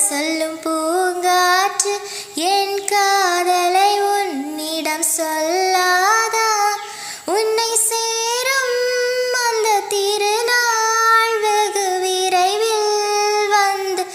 சொல்லும் பூங்காற்று என் காதலை உன்னிடம் சொல்லாதா? உன்னை சேரும் அந்த திருநாள் வெகு விரைவில் வந்து